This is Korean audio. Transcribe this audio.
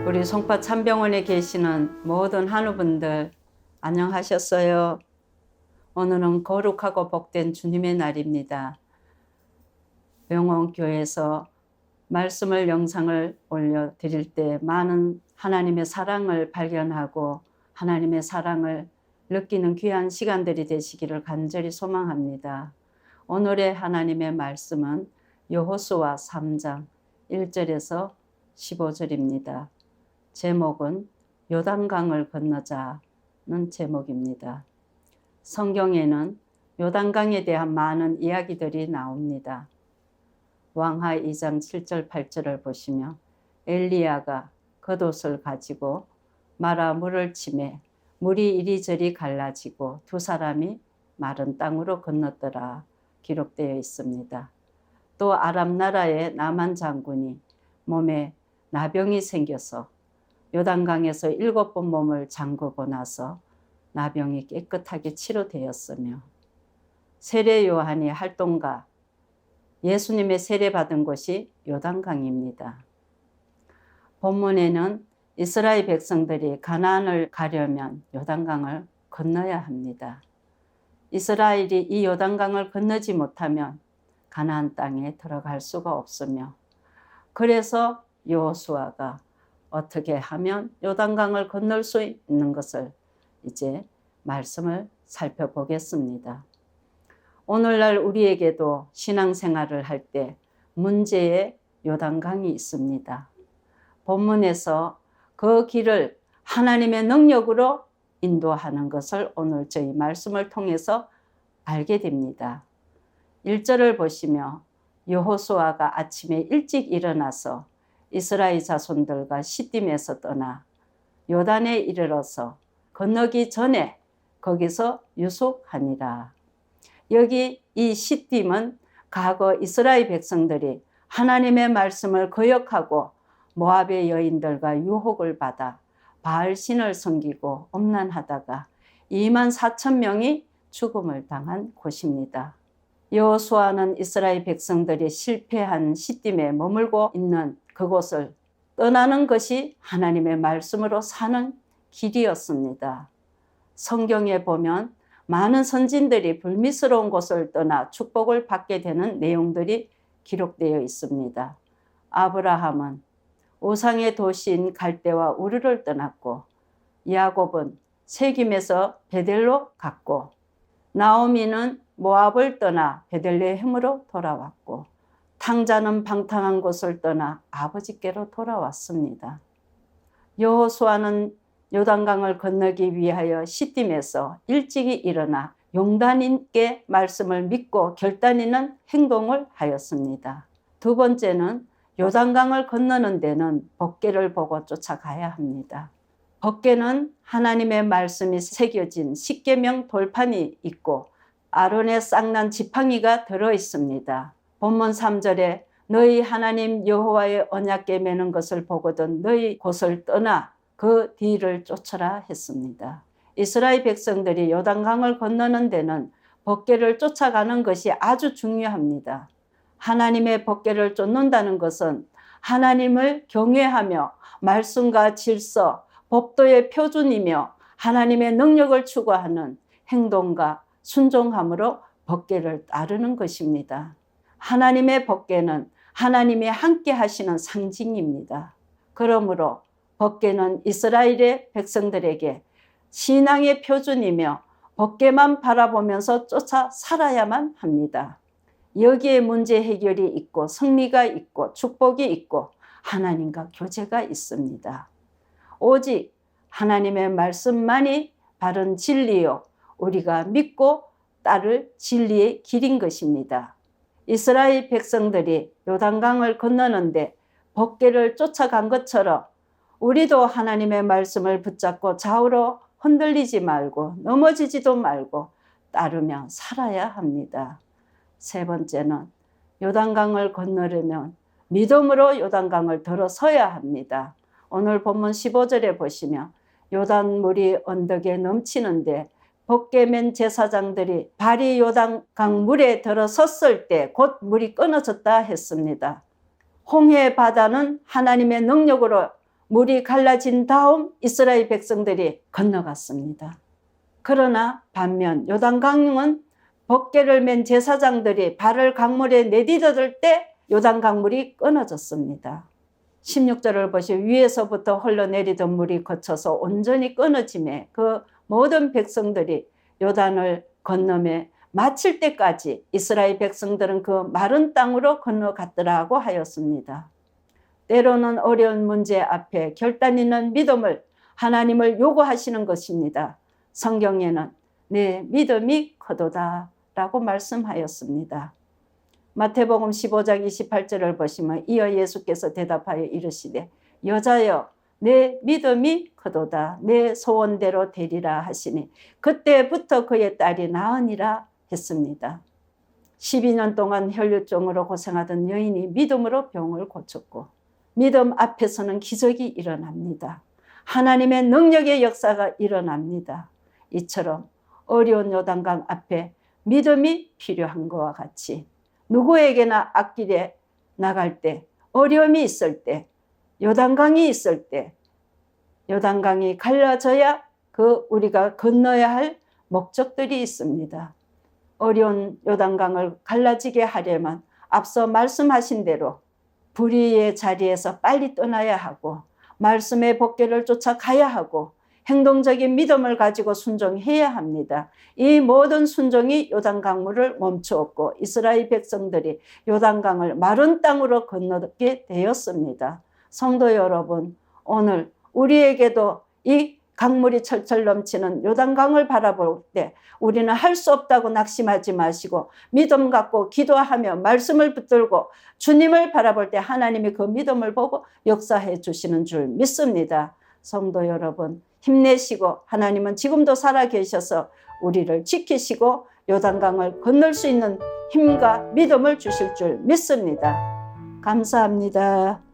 우리 송파 참병원에 계시는 모든 한우분들 안녕하셨어요? 오늘은 거룩하고 복된 주님의 날입니다. 영원교회에서 말씀을 영상을 올려드릴 때 많은 하나님의 사랑을 발견하고 하나님의 사랑을 느끼는 귀한 시간들이 되시기를 간절히 소망합니다. 오늘의 하나님의 말씀은 여호수아 3장 1절에서 15절입니다. 제목은 요단강을 건너자는 제목입니다. 성경에는 요단강에 대한 많은 이야기들이 나옵니다. 왕하 2장 7절 8절을 보시면 엘리야가 겉옷을 가지고 마라 물을 치매 물이 이리저리 갈라지고 두 사람이 마른 땅으로 건넜더라 기록되어 있습니다. 또 아람 나라의 나만 장군이 몸에 나병이 생겨서 요단강에서 7번 몸을 잠그고 나서 나병이 깨끗하게 치료되었으며 세례 요한이 활동가 예수님의 세례받은 곳이 요단강입니다. 본문에는 이스라엘 백성들이 가나안을 가려면 요단강을 건너야 합니다. 이스라엘이 이 요단강을 건너지 못하면 가나안 땅에 들어갈 수가 없으며 그래서 여호수아가 어떻게 하면 요단강을 건널 수 있는 것을 이제 말씀을 살펴보겠습니다. 오늘날 우리에게도 신앙생활을 할 때 문제의 요단강이 있습니다. 본문에서 그 길을 하나님의 능력으로 인도하는 것을 오늘 저희 말씀을 통해서 알게 됩니다. 1절을 보시며 여호수아가 아침에 일찍 일어나서 이스라엘 자손들과 시딤에서 떠나 요단에 이르러서 건너기 전에 거기서 유숙하니라. 여기 이 시딤은 과거 이스라엘 백성들이 하나님의 말씀을 거역하고 모압의 여인들과 유혹을 받아 바알신을 섬기고 음란하다가 24,000명이 죽음을 당한 곳입니다. 여호수아는 이스라엘 백성들이 실패한 시딤에 머물고 있는 그곳을 떠나는 것이 하나님의 말씀으로 사는 길이었습니다. 성경에 보면 많은 선진들이 불미스러운 곳을 떠나 축복을 받게 되는 내용들이 기록되어 있습니다. 아브라함은 우상의 도시인 갈대와 우르를 떠났고 야곱은 세김에서 베델로 갔고 나오미는 모압을 떠나 베들레헴으로 돌아왔고 탕자는 방탕한 곳을 떠나 아버지께로 돌아왔습니다. 여호수아는 요단강을 건너기 위하여 시딤에서 일찍이 일어나 용단인께 말씀을 믿고 결단있는 행동을 하였습니다. 두 번째는 요단강을 건너는 데는 법궤를 보고 쫓아가야 합니다. 법궤는 하나님의 말씀이 새겨진 십계명 돌판이 있고 아론의 쌍난 지팡이가 들어 있습니다. 본문 3절에 너희 하나님 여호와의 언약궤 매는 것을 보거든 너희 곳을 떠나 그 뒤를 쫓아라 했습니다. 이스라엘 백성들이 요단강을 건너는 데는 법궤를 쫓아가는 것이 아주 중요합니다. 하나님의 법궤를 쫓는다는 것은 하나님을 경외하며 말씀과 질서, 법도의 표준이며 하나님의 능력을 추구하는 행동과 순종함으로 법궤를 따르는 것입니다. 하나님의 법궤는 하나님이 함께 하시는 상징입니다. 그러므로 법궤는 이스라엘의 백성들에게 신앙의 표준이며 법궤만 바라보면서 쫓아 살아야만 합니다. 여기에 문제 해결이 있고 승리가 있고 축복이 있고 하나님과 교제가 있습니다. 오직 하나님의 말씀만이 바른 진리요 우리가 믿고 따를 진리의 길인 것입니다. 이스라엘 백성들이 요단강을 건너는데 법궤를 쫓아간 것처럼 우리도 하나님의 말씀을 붙잡고 좌우로 흔들리지 말고 넘어지지도 말고 따르며 살아야 합니다. 세 번째는 요단강을 건너려면 믿음으로 요단강을 들어서야 합니다. 오늘 본문 15절에 보시면 요단물이 언덕에 넘치는데 법궤 맨 제사장들이 발이 요단강 물에 들어섰을 때 곧 물이 끊어졌다 했습니다. 홍해 바다는 하나님의 능력으로 물이 갈라진 다음 이스라엘 백성들이 건너갔습니다. 그러나 반면 요단강은 법궤를 맨 제사장들이 발을 강물에 내디뎌들 때 요단강물이 끊어졌습니다. 16절을 보시면 위에서부터 흘러내리던 물이 거쳐서 온전히 끊어짐에 그 모든 백성들이 요단을 건너매 마칠 때까지 이스라엘 백성들은 그 마른 땅으로 건너갔더라고 하였습니다. 때로는 어려운 문제 앞에 결단 있는 믿음을 하나님을 요구하시는 것입니다. 성경에는 내 믿음이 크도다 라고 말씀하였습니다. 마태복음 15장 28절을 보시면 이어 예수께서 대답하여 이르시되 여자여 내 믿음이 크도다 내 소원대로 되리라 하시니 그때부터 그의 딸이 나으니라 했습니다. 12년 동안 혈류증으로 고생하던 여인이 믿음으로 병을 고쳤고 믿음 앞에서는 기적이 일어납니다. 하나님의 능력의 역사가 일어납니다. 이처럼 어려운 요단강 앞에 믿음이 필요한 것과 같이 누구에게나 앞길에 나갈 때, 어려움이 있을 때, 요단강이 있을 때, 요단강이 갈라져야 우리가 건너야 할 목적들이 있습니다. 어려운 요단강을 갈라지게 하려면 앞서 말씀하신 대로 불의의 자리에서 빨리 떠나야 하고 말씀의 법궤를 쫓아가야 하고 행동적인 믿음을 가지고 순종해야 합니다. 이 모든 순종이 요단강물을 멈추었고 이스라엘 백성들이 요단강을 마른 땅으로 건너게 되었습니다. 성도 여러분, 오늘 우리에게도 이 강물이 철철 넘치는 요단강을 바라볼 때 우리는 할 수 없다고 낙심하지 마시고 믿음 갖고 기도하며 말씀을 붙들고 주님을 바라볼 때 하나님이 그 믿음을 보고 역사해 주시는 줄 믿습니다. 성도 여러분, 힘내시고 하나님은 지금도 살아계셔서 우리를 지키시고 요단강을 건널 수 있는 힘과 믿음을 주실 줄 믿습니다. 감사합니다.